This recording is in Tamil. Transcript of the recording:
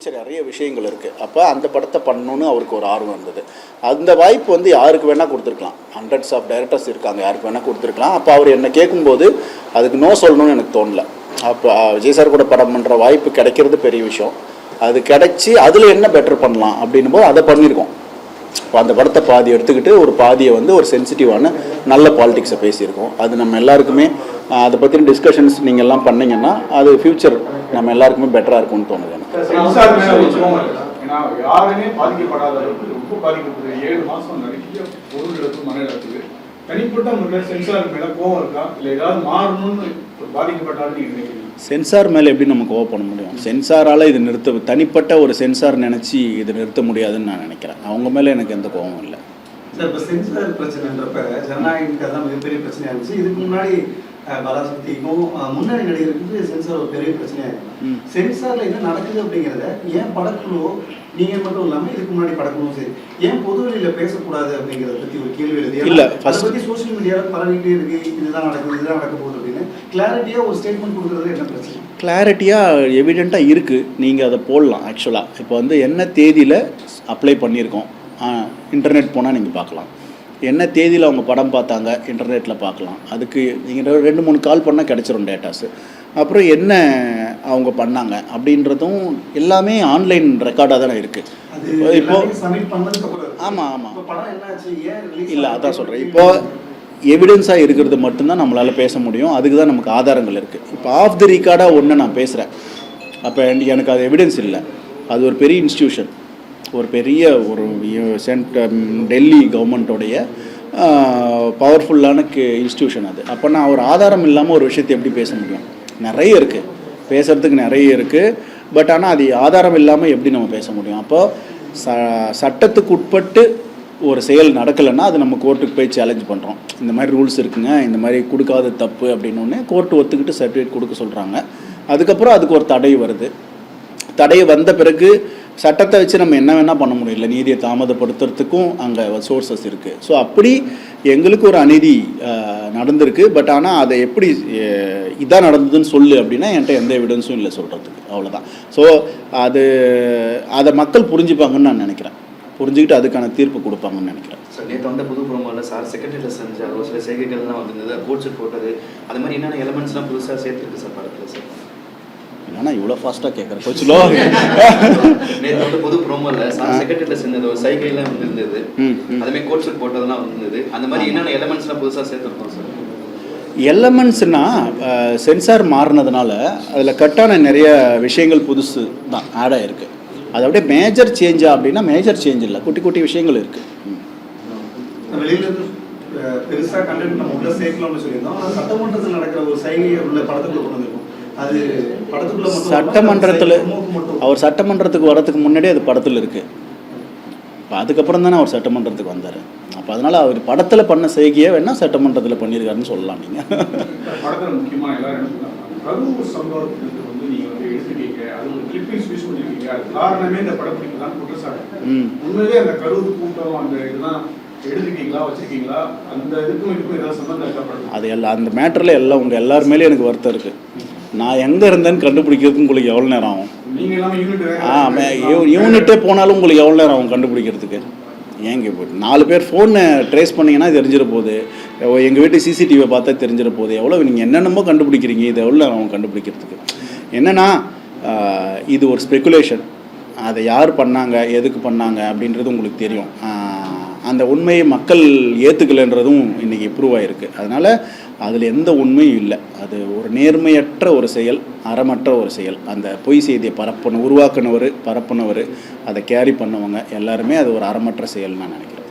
ஃப்யூச்சர் நிறைய விஷயங்கள் இருக்குது. அப்போ அந்த படத்தை பண்ணணுன்னு அவருக்கு ஒரு ஆர்வம் இருந்தது. அந்த வாய்ப்பு வந்து யாருக்கு வேணால் கொடுத்துருக்கலாம். ஹண்ட்ரட்ஸ் ஆஃப் டைரக்டர்ஸ் இருக்காங்க, யாருக்கு வேணால் கொடுத்துருக்கலாம். அப்போ அவர் என்னை கேட்கும்போது அதுக்கு நோ சொல்லணும்னு எனக்கு தோணலை. அப்போ விஜய் சார் கூட படம் பண்ணுற வாய்ப்பு கிடைக்கிறது பெரிய விஷயம். அது கிடைச்சி அதில் என்ன பெட்டர் பண்ணலாம் அப்படின்னும் போது அதை பண்ணியிருக்கோம். இப்போ அந்த படத்தை பாதி எடுத்துக்கிட்டு ஒரு பாதியை வந்து ஒரு சென்சிட்டிவான நல்ல பாலிடிக்ஸை பேசியிருக்கோம். அது நம்ம எல்லாருக்குமே அதை பற்றின டிஸ்கஷன்ஸ் நீங்கள் எல்லாம் பண்ணிங்கன்னா அது ஃப்யூச்சர் நம்ம எல்லாருக்குமே பெட்டராக இருக்கும்னு தோணுது எனக்கு. யாருமே பாதிக்கப்படாத அளவுக்கு ரொம்ப பாதிக்கப்படுது. 7 மாதம் நிறைய பொருள் இழப்பு, மன இழப்பு. தனிப்பட்ட முறையில் சென்சார் மேலே கோவம் இருக்கா, இல்லை ஏதாவது மாறணும்னு பாதிக்கப்பட்டாலும் நீங்கள் நினைக்கிறீங்க? சென்சார் மேலே எப்படி நம்ம கோவம் பண்ண முடியும்? சென்சாரால் இது தனிப்பட்ட ஒரு சென்சார் நினச்சி இது நிறுத்த முடியாதுன்னு நான் நினைக்கிறேன். அவங்க மேலே எனக்கு எந்த கோவமும் இல்லை சார். இப்போ சென்சார் பிரச்சனைன்றப்ப ஜனநாயகத்துக்கு அதான் மிகப்பெரிய பிரச்சனையாக இருந்துச்சு. இதுக்கு முன்னாடி பராசக்திக்கும் முன்னணி நடிகருக்கு சென்சார் ஒரு பெரிய பிரச்சனையாக இருக்கும். சென்சாரில் என்ன நடக்குது அப்படிங்கிறத ஏன் படக்குழுவோ நீங்கள் மட்டும் இல்லாமல் இதுக்கு முன்னாடி படக்குழுவும் சரி ஏன் பொதுவெளியில் பேசக்கூடாது அப்படிங்கிறத பற்றி ஒரு கேள்வி எழுதி இல்லை. அதை பற்றி சோஷியல் மீடியாவில் பரவிட்டே இருக்கு, இதுதான் நடக்குது, இதுதான் நடக்க போகுது அப்படின்னு கிளாரிட்டியாக ஒரு ஸ்டேட்மெண்ட் கொடுக்குறது என்ன பிரச்சனை? கிளாரிட்டியாக எவிடெண்ட்டாக இருக்குது. நீங்கள் அதை போடலாம். ஆக்சுவலாக இப்போ வந்து என்ன தேதியில் அப்ளை பண்ணியிருக்கோம், இன்டர்நெட் போனால் நீங்கள் பார்க்கலாம். என்ன தேதியில் அவங்க படம் பார்த்தாங்க இன்டர்நெட்டில் பார்க்கலாம். அதுக்கு நீங்கள் 2-3 கால் பண்ணால் கிடச்சிரும் டேட்டாஸு. அப்புறம் என்ன அவங்க பண்ணாங்க அப்படின்றதும் எல்லாமே ஆன்லைன் ரெக்கார்டாக தானே இருக்குது. இப்போது ஆமாம் இல்லை, அதான் சொல்கிறேன். இப்போது எவிடன்ஸாக இருக்கிறது மட்டும்தான் நம்மளால் பேச முடியும். அதுக்கு தான் நமக்கு ஆதாரங்கள் இருக்குது. இப்போ ஆஃப் தி ரெக்கார்டாக ஒன்று நான் பேசுகிறேன், அப்போ எனக்கு அது எவிடன்ஸ் இல்லை. அது ஒரு பெரிய இன்ஸ்டியூஷன், ஒரு பெரிய ஒரு டெல்லி கவர்மெண்ட்டோடைய பவர்ஃபுல்லான இன்ஸ்டியூஷன் அது. அப்போ நான் ஒரு ஆதாரம் இல்லாமல் ஒரு விஷயத்தை எப்படி பேச முடியும்? நிறைய இருக்குது, பேசுகிறதுக்கு நிறைய இருக்குது. பட் ஆனால் அது ஆதாரம் இல்லாமல் எப்படி நம்ம பேச முடியும்? அப்போது சட்டத்துக்கு உட்பட்டு ஒரு செயல் நடக்கலைன்னா அது நம்ம கோர்ட்டுக்கு போய் சேலஞ்ச் பண்ணுறோம். இந்த மாதிரி ரூல்ஸ் இருக்குங்க, இந்த மாதிரி கொடுக்காத தப்பு அப்படின்னு கோர்ட்டு ஒத்துக்கிட்டு சர்டிஃபிகேட் கொடுக்க சொல்கிறாங்க. அதுக்கப்புறம் அதுக்கு ஒரு தடை வருது. தடை வந்த பிறகு சட்டத்தை வச்சு நம்ம என்ன வேணால் பண்ண முடியல, நீதியை தாமதப்படுத்துறதுக்கும் அங்கே சோர்ஸஸ் இருக்குது. ஸோ அப்படி எங்களுக்கு ஒரு அநீதி நடந்திருக்கு. பட் ஆனால் அதை எப்படி இதாக நடந்ததுன்னு சொல்லு அப்படின்னா என்கிட்ட எந்த எவிடன்ஸும் இல்லை சொல்கிறதுக்கு, அவ்வளோதான். ஸோ அதை மக்கள் புரிஞ்சுப்பாங்கன்னு நான் நினைக்கிறேன். புரிஞ்சுக்கிட்டு அதுக்கான தீர்ப்பு கொடுப்பாங்கன்னு நினைக்கிறேன். சார், நேற்று வந்து புது ப்ரோமோவில் சார் செக்ரட்டரியில் செஞ்சார், ஒரு சில செய்கைகள்லாம் வந்திருந்தது, கோட்ஸ் போட்டது, அது மாதிரி என்னென்ன எலமெண்ட்ஸ்லாம் புதுசாக சேர்த்துருக்கு சார் படத்தில் சார்? என்னன்னா இவ்வளோ ஃபாஸ்ட்டாக கேட்குறேன் கோச்சிலோ. நேற்று வந்து புது ப்ரோமோவில் சார் செக்ரட்டரியில் செஞ்சது ஒரு சைகைலாம் வந்துருந்தது, அதுமாதிரி கோட்ஸ் போட்டதெல்லாம் வந்திருந்தது. அந்த மாதிரி என்னென்ன எலமெண்ட்ஸ்லாம் புதுசாக சேர்த்துருக்கோம் சார்? எலமெண்ட்ஸ்னால் சென்சார் மாறினதுனால அதில் கட்டான நிறைய விஷயங்கள் புதுசு தான் ஆட் ஆகிருக்கு. அது அப்படியே மேஜர் சேஞ்சா அப்படின்னா மேஜர் சேஞ்ச் இல்லை, குட்டி குட்டி விஷயங்கள் இருக்குது. வெளியிலேருந்து பெருசாக கண்டென்ட் நம்ம உள்ள சேர்க்கலாம்னு சொல்லியிருந்தோம். ஆனால் சட்டமன்றத்தில் நடக்கிற ஒரு சைகையை உள்ள படத்துக்குள்ள கொண்டு வந்திருக்கும். அது படத்துக்குள்ள சட்டமன்றத்தில் அவர் சட்டமன்றத்துக்கு வரதுக்கு முன்னாடி அது படத்தில் இருக்குது. இப்போ அதுக்கப்புறம் தானே அவர் சட்டமன்றத்துக்கு வந்தார். அப்போ அதனால் அவர் படத்தில் பண்ண செய்கையை வேணால் சட்டமன்றத்தில் பண்ணியிருக்காருன்னு சொல்லலாம். நீங்கள் படத்தில் முக்கியமாக எல்லாரும் கரூர் சம்பவத்துக்கு வந்து நீங்கள் வந்து எடுத்துட்டீங்க, அது ஒரு கிளிப்பிங்ஸ் யூஸ் பண்ணியிருக்கீங்க. அது காரணமே இந்த படப்பிடிப்பு தான் குற்றச்சாட்டு. உண்மையிலே அந்த கரூர் கூட்டம் அந்த இதுதான் எடுத்துக்கிங்களா, வச்சிருக்கீங்களா? அந்த இதுக்கும் ஏதாவது சம்பந்தம் இருக்கா? அது எல்லாம் அந்த மேட்டரில் எல்லாம் உங்கள் எல்லார் மேலேயும் எனக்கு வருத்தம் இருக்குது. நான் எங்கே இருந்தேன்னு கண்டுபிடிக்கிறதுக்கு உங்களுக்கு எவ்வளோ நேரம் ஆகும்? யூனிட்டே போனாலும் உங்களுக்கு எவ்வளோ நேரம் ஆகும் கண்டுபிடிக்கிறதுக்கு? ஏங்க இப்போ 4 பேர் ஃபோனை ட்ரேஸ் பண்ணிங்கன்னா தெரிஞ்சிட போகுது. எங்கள் வீட்டு சிசிடிவியை பார்த்தா தெரிஞ்சிட போகுது. எவ்வளோ நீங்கள் என்னென்னமோ கண்டுபிடிக்கிறீங்க, இது எவ்வளோ நேரம் ஆகும் கண்டுபிடிக்கிறதுக்கு? என்னென்னா இது ஒரு ஸ்பெக்குலேஷன். அதை யார் பண்ணாங்க, எதுக்கு பண்ணாங்க அப்படின்றது உங்களுக்கு தெரியும். அந்த உண்மையை மக்கள் ஏற்றுக்கலைன்றதும் இன்றைக்கி ப்ரூவ் ஆகிருக்கு. அதனால் அதில் எந்த உண்மையும் இல்லை. அது ஒரு நேர்மையற்ற ஒரு செயல், அறமற்ற ஒரு செயல். அந்த பொய் செய்தியை உருவாக்குனவர், பரப்புனவர், அதை கேரி பண்ணவங்க எல்லாருமே அது ஒரு அறமற்ற செயல் நான் நினைக்கிறேன்.